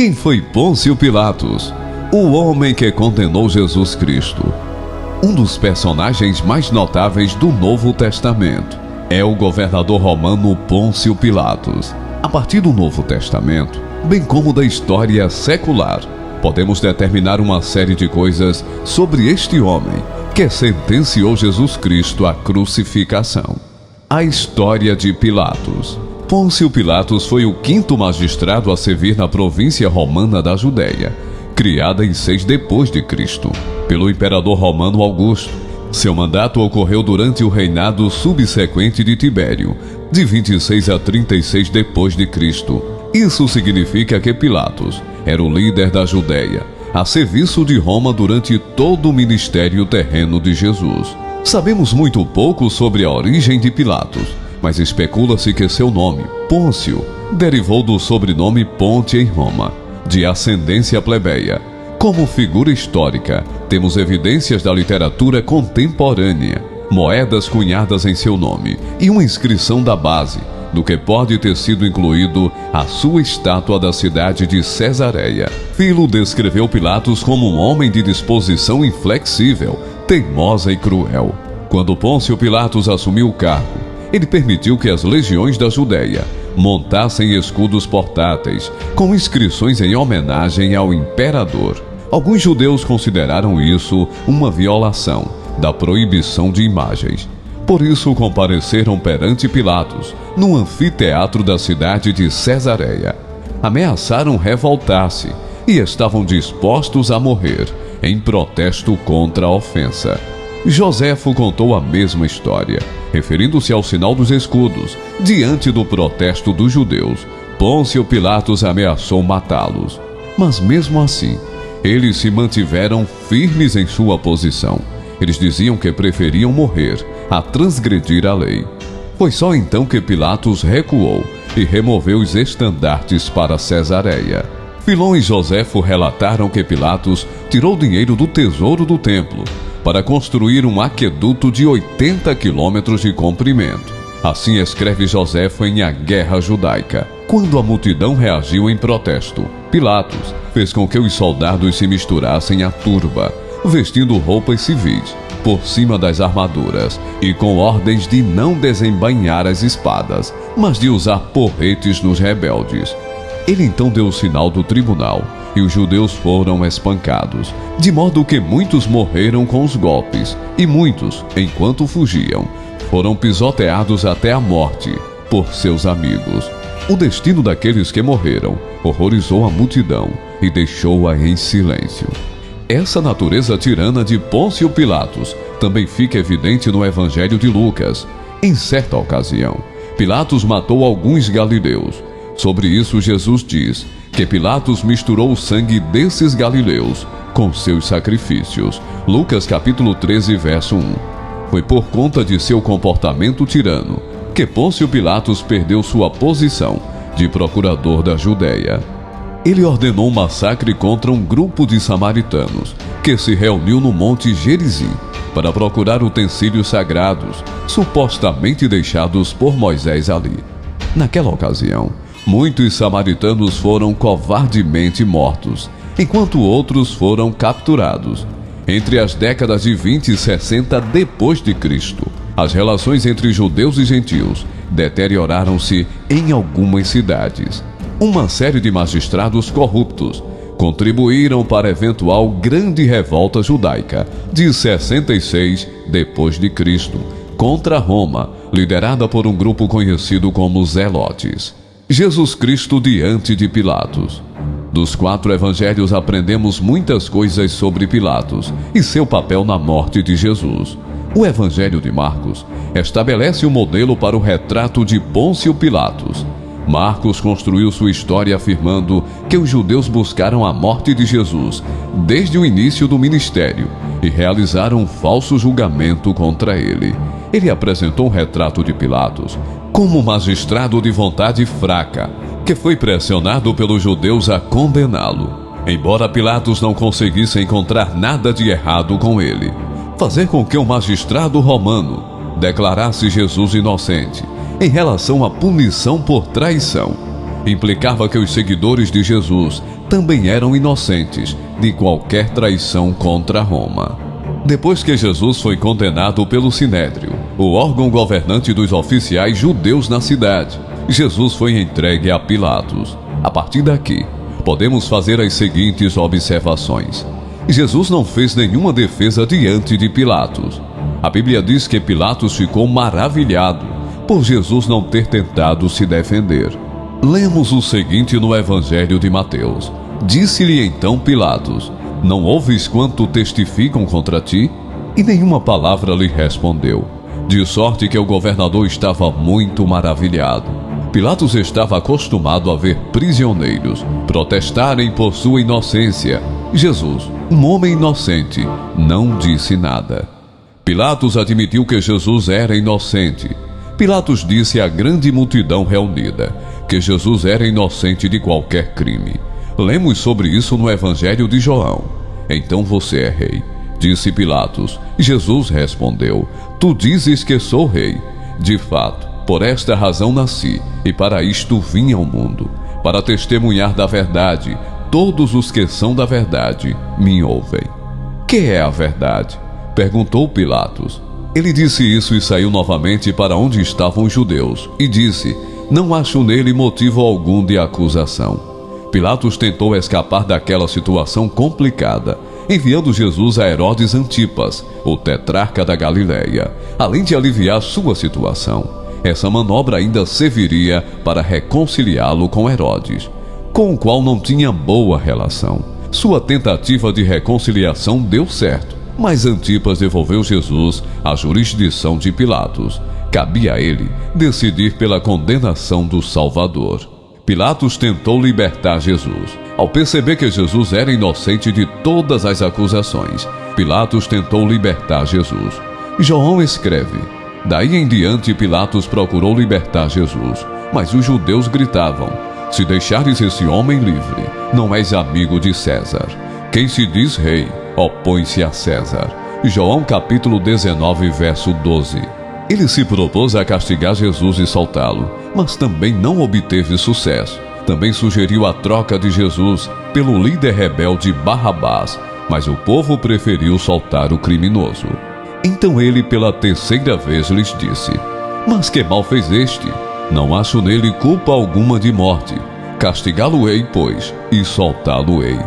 Quem foi Pôncio Pilatos? O homem que condenou Jesus Cristo. Um dos personagens mais notáveis do Novo Testamento é o governador romano Pôncio Pilatos. A partir do Novo Testamento, bem como da história secular, podemos determinar uma série de coisas sobre este homem que sentenciou Jesus Cristo à crucificação. A história de Pilatos. Pôncio Pilatos foi o quinto magistrado a servir na província romana da Judéia, criada em 6 depois de Cristo, pelo imperador romano Augusto. Seu mandato ocorreu durante o reinado subsequente de Tibério, de 26 a 36 depois de Cristo. Isso significa que Pilatos era o líder da Judéia, a serviço de Roma durante todo o ministério terreno de Jesus. Sabemos muito pouco sobre a origem de Pilatos, mas especula-se que seu nome, Pôncio, derivou do sobrenome Ponte em Roma, de ascendência plebeia. Como figura histórica, temos evidências da literatura contemporânea, moedas cunhadas em seu nome e uma inscrição da base, do que pode ter sido incluído a sua estátua da cidade de Cesareia. Filo descreveu Pilatos como um homem de disposição inflexível, teimosa e cruel. Quando Pôncio Pilatos assumiu o cargo, ele permitiu que as legiões da Judéia montassem escudos portáteis com inscrições em homenagem ao imperador. Alguns judeus consideraram isso uma violação da proibição de imagens. Por isso compareceram perante Pilatos no anfiteatro da cidade de Cesareia. Ameaçaram revoltar-se e estavam dispostos a morrer em protesto contra a ofensa. Joséfo contou a mesma história, referindo-se ao sinal dos escudos. Diante do protesto dos judeus, Pôncio Pilatos ameaçou matá-los. Mas mesmo assim, eles se mantiveram firmes em sua posição. Eles diziam que preferiam morrer a transgredir a lei. Foi só então que Pilatos recuou e removeu os estandartes para Cesareia. Filon e Joséfo relataram que Pilatos tirou dinheiro do tesouro do templo para construir um aqueduto de 80 quilômetros de comprimento. Assim escreve Joséfo em A Guerra Judaica. Quando a multidão reagiu em protesto, Pilatos fez com que os soldados se misturassem à turba, vestindo roupas civis por cima das armaduras e com ordens de não desembainhar as espadas, mas de usar porretes nos rebeldes. Ele então deu o sinal do tribunal e os judeus foram espancados, de modo que muitos morreram com os golpes e muitos, enquanto fugiam, foram pisoteados até a morte por seus amigos. O destino daqueles que morreram horrorizou a multidão e deixou-a em silêncio. Essa natureza tirana de Pôncio Pilatos também fica evidente no Evangelho de Lucas. Em certa ocasião, Pilatos matou alguns galileus. Sobre isso, Jesus diz que Pilatos misturou o sangue desses galileus com seus sacrifícios. Lucas capítulo 13, verso 1. Foi por conta de seu comportamento tirano que Pôncio Pilatos perdeu sua posição de procurador da Judéia. Ele ordenou um massacre contra um grupo de samaritanos que se reuniu no Monte Gerizim para procurar utensílios sagrados, supostamente deixados por Moisés ali. Naquela ocasião, muitos samaritanos foram covardemente mortos, enquanto outros foram capturados. Entre as décadas de 20 e 60 depois de Cristo, as relações entre judeus e gentios deterioraram-se em algumas cidades. Uma série de magistrados corruptos contribuíram para a eventual grande revolta judaica de 66 depois de Cristo contra Roma, liderada por um grupo conhecido como Zelotes. Jesus Cristo diante de Pilatos. Dos 4 evangelhos aprendemos muitas coisas sobre Pilatos e seu papel na morte de Jesus. O Evangelho de Marcos estabelece um modelo para o retrato de Pôncio Pilatos. Marcos construiu sua história afirmando que os judeus buscaram a morte de Jesus desde o início do ministério e realizaram um falso julgamento contra ele. Ele apresentou um retrato de Pilatos como um magistrado de vontade fraca, que foi pressionado pelos judeus a condená-lo, embora Pilatos não conseguisse encontrar nada de errado com ele. Fazer com que um magistrado romano declarasse Jesus inocente em relação à punição por traição implicava que os seguidores de Jesus também eram inocentes de qualquer traição contra Roma. Depois que Jesus foi condenado pelo Sinédrio, o órgão governante dos oficiais judeus na cidade, Jesus foi entregue a Pilatos. A partir daqui, podemos fazer as seguintes observações. Jesus não fez nenhuma defesa diante de Pilatos. A Bíblia diz que Pilatos ficou maravilhado por Jesus não ter tentado se defender. Lemos o seguinte no Evangelho de Mateus. Disse-lhe então Pilatos: não ouves quanto testificam contra ti? E nenhuma palavra lhe respondeu. De sorte que o governador estava muito maravilhado. Pilatos estava acostumado a ver prisioneiros protestarem por sua inocência. Jesus, um homem inocente, não disse nada. Pilatos admitiu que Jesus era inocente. Pilatos disse à grande multidão reunida que Jesus era inocente de qualquer crime. Lemos sobre isso no Evangelho de João. Então você é rei, disse Pilatos. Jesus respondeu: tu dizes que sou rei. De fato, por esta razão nasci, e para isto vim ao mundo, para testemunhar da verdade. Todos os que são da verdade me ouvem. Que é a verdade? Perguntou Pilatos. Ele disse isso e saiu novamente para onde estavam os judeus, e disse: não acho nele motivo algum de acusação. Pilatos tentou escapar daquela situação complicada, enviando Jesus a Herodes Antipas, o tetrarca da Galileia, além de aliviar sua situação. Essa manobra ainda serviria para reconciliá-lo com Herodes, com o qual não tinha boa relação. Sua tentativa de reconciliação deu certo, mas Antipas devolveu Jesus à jurisdição de Pilatos. Cabia a ele decidir pela condenação do Salvador. Pilatos tentou libertar Jesus. Ao perceber que Jesus era inocente de todas as acusações, Pilatos tentou libertar Jesus. João escreve: daí em diante Pilatos procurou libertar Jesus, mas os judeus gritavam: se deixares esse homem livre, não és amigo de César. Quem se diz rei, opõe-se a César. João capítulo 19, verso 12. Ele se propôs a castigar Jesus e soltá-lo, mas também não obteve sucesso. Também sugeriu a troca de Jesus pelo líder rebelde Barrabás, mas o povo preferiu soltar o criminoso. Então ele pela terceira vez lhes disse: mas que mal fez este? Não acho nele culpa alguma de morte. Castigá-lo-ei, pois, e soltá-lo-ei.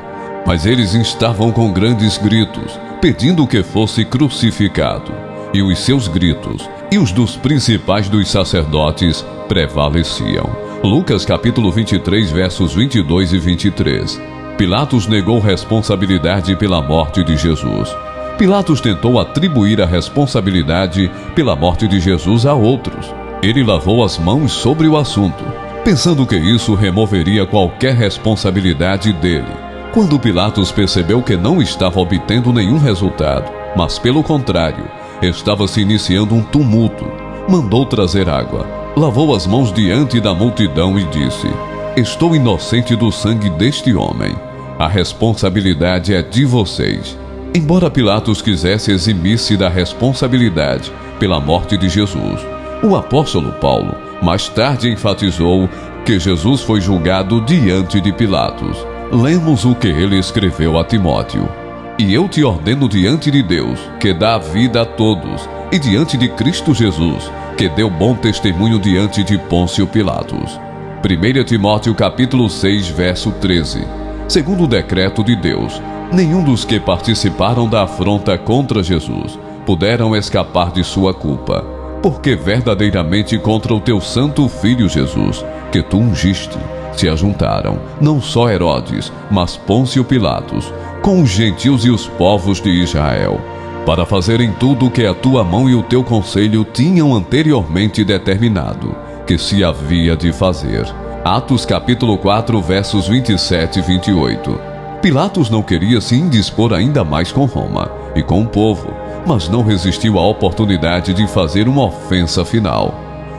Mas eles estavam com grandes gritos, pedindo que fosse crucificado. E os seus gritos e os dos principais dos sacerdotes prevaleciam. Lucas capítulo 23, versos 22 e 23. Pilatos negou responsabilidade pela morte de Jesus. Pilatos tentou atribuir a responsabilidade pela morte de Jesus a outros. Ele lavou as mãos sobre o assunto, pensando que isso removeria qualquer responsabilidade dele. Quando Pilatos percebeu que não estava obtendo nenhum resultado, mas pelo contrário, estava se iniciando um tumulto, mandou trazer água, lavou as mãos diante da multidão e disse: estou inocente do sangue deste homem. A responsabilidade é de vocês. Embora Pilatos quisesse eximir-se da responsabilidade pela morte de Jesus, o apóstolo Paulo mais tarde enfatizou que Jesus foi julgado diante de Pilatos. Lemos o que ele escreveu a Timóteo: e eu te ordeno diante de Deus, que dá vida a todos, e diante de Cristo Jesus, que deu bom testemunho diante de Pôncio Pilatos. 1 Timóteo capítulo 6, verso 13. Segundo o decreto de Deus, nenhum dos que participaram da afronta contra Jesus puderam escapar de sua culpa, porque verdadeiramente contra o teu santo Filho Jesus, que tu ungiste, se ajuntaram não só Herodes, mas Pôncio Pilatos, com os gentios e os povos de Israel, para fazerem tudo o que a tua mão e o teu conselho tinham anteriormente determinado que se havia de fazer. Atos capítulo 4, versos 27 e 28. Pilatos não queria se indispor ainda mais com Roma e com o povo, mas não resistiu à oportunidade de fazer uma ofensa final.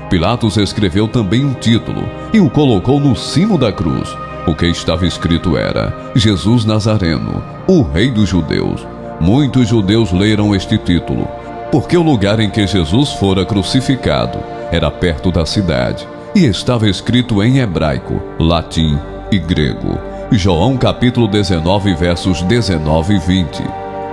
Pilatos escreveu também um título e o colocou no cimo da cruz. O que estava escrito era: Jesus Nazareno, o Rei dos Judeus. Muitos judeus leram este título, porque o lugar em que Jesus fora crucificado era perto da cidade, e estava escrito em hebraico, latim e grego. João capítulo 19, versos 19 e 20.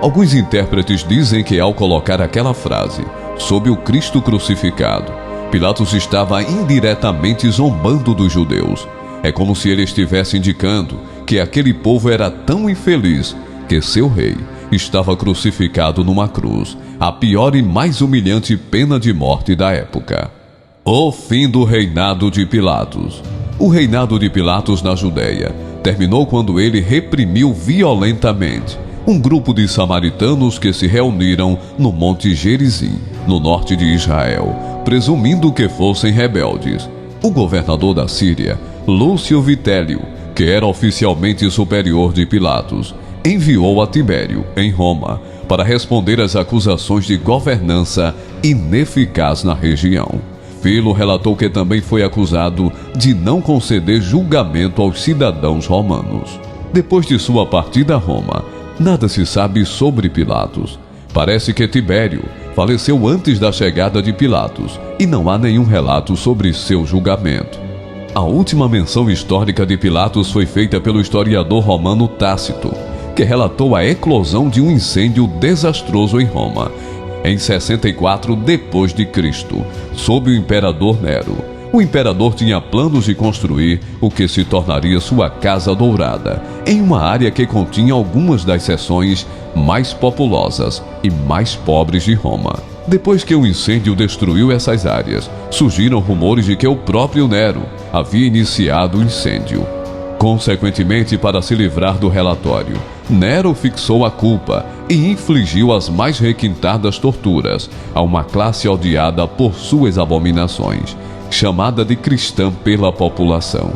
Alguns intérpretes dizem que ao colocar aquela frase sobre o Cristo crucificado, Pilatos estava indiretamente zombando dos judeus. É como se ele estivesse indicando que aquele povo era tão infeliz que seu rei estava crucificado numa cruz, a pior e mais humilhante pena de morte da época. O fim do reinado de Pilatos. O reinado de Pilatos na Judéia terminou quando ele reprimiu violentamente um grupo de samaritanos que se reuniram no Monte Gerizim, no norte de Israel, presumindo que fossem rebeldes. O governador da Síria, Lúcio Vitélio, que era oficialmente superior de Pilatos, enviou a Tibério, em Roma, para responder às acusações de governança ineficaz na região. Filo relatou que também foi acusado de não conceder julgamento aos cidadãos romanos. Depois de sua partida a Roma, nada se sabe sobre Pilatos. Parece que Tibério faleceu antes da chegada de Pilatos e não há nenhum relato sobre seu julgamento. A última menção histórica de Pilatos foi feita pelo historiador romano Tácito, que relatou a eclosão de um incêndio desastroso em Roma, em 64 d.C., sob o imperador Nero. O imperador tinha planos de construir o que se tornaria sua Casa Dourada, em uma área que continha algumas das seções mais populosas e mais pobres de Roma. Depois que o incêndio destruiu essas áreas, surgiram rumores de que o próprio Nero havia iniciado o incêndio. Consequentemente, para se livrar do relatório, Nero fixou a culpa e infligiu as mais requintadas torturas a uma classe odiada por suas abominações, chamada de cristã pela população.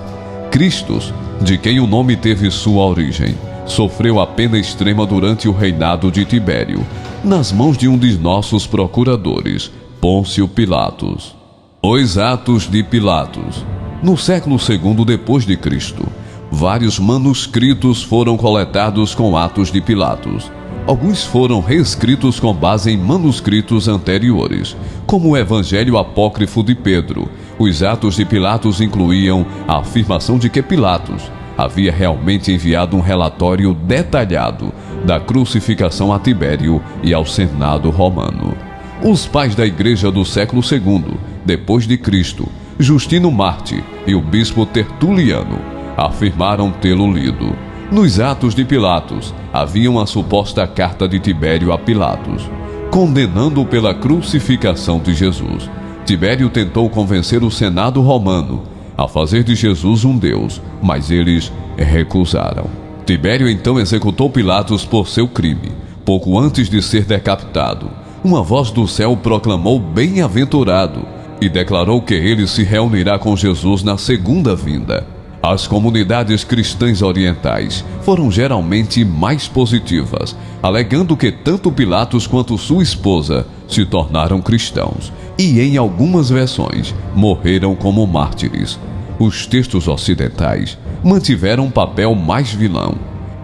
Cristos, de quem o nome teve sua origem, sofreu a pena extrema durante o reinado de Tibério, nas mãos de um de nossos procuradores, Pôncio Pilatos. Os Atos de Pilatos. No século II d.C., vários manuscritos foram coletados com Atos de Pilatos. Alguns foram reescritos com base em manuscritos anteriores, como o Evangelho Apócrifo de Pedro. Os Atos de Pilatos incluíam a afirmação de que Pilatos havia realmente enviado um relatório detalhado da crucificação a Tibério e ao Senado romano. Os pais da Igreja do século II, depois de Cristo, Justino Marte e o bispo Tertuliano, afirmaram tê-lo lido. Nos Atos de Pilatos, havia uma suposta carta de Tibério a Pilatos, condenando-o pela crucificação de Jesus. Tibério tentou convencer o Senado romano a fazer de Jesus um Deus, mas eles recusaram. Tibério então executou Pilatos por seu crime. Pouco antes de ser decapitado, uma voz do céu proclamou bem-aventurado e declarou que ele se reunirá com Jesus na segunda vinda. As comunidades cristãs orientais foram geralmente mais positivas, alegando que tanto Pilatos quanto sua esposa se tornaram cristãos e, em algumas versões, morreram como mártires. Os textos ocidentais mantiveram um papel mais vilão,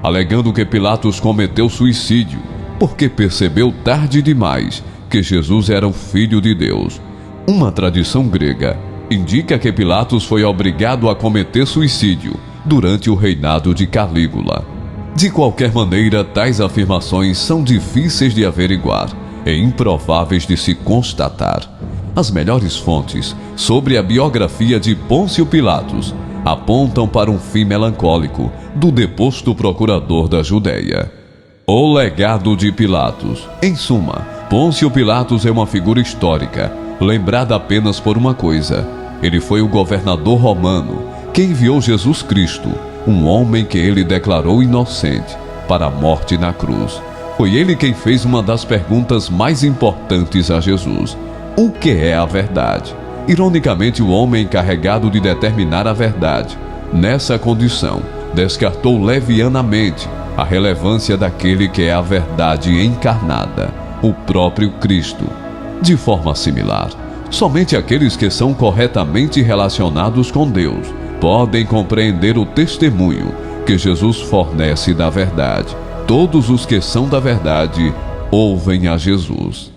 alegando que Pilatos cometeu suicídio porque percebeu tarde demais que Jesus era o Filho de Deus. Uma tradição grega indica que Pilatos foi obrigado a cometer suicídio durante o reinado de Calígula. De qualquer maneira, tais afirmações são difíceis de averiguar e improváveis de se constatar. As melhores fontes sobre a biografia de Pôncio Pilatos apontam para um fim melancólico do deposto procurador da Judéia. O legado de Pilatos. Em suma, Pôncio Pilatos é uma figura histórica, lembrada apenas por uma coisa: ele foi o governador romano que enviou Jesus Cristo, um homem que ele declarou inocente, para a morte na cruz. Foi ele quem fez uma das perguntas mais importantes a Jesus: o que é a verdade? Ironicamente, o homem encarregado de determinar a verdade, nessa condição, descartou levianamente a relevância daquele que é a verdade encarnada, o próprio Cristo. De forma similar, somente aqueles que são corretamente relacionados com Deus podem compreender o testemunho que Jesus fornece da verdade. Todos os que são da verdade ouvem a Jesus.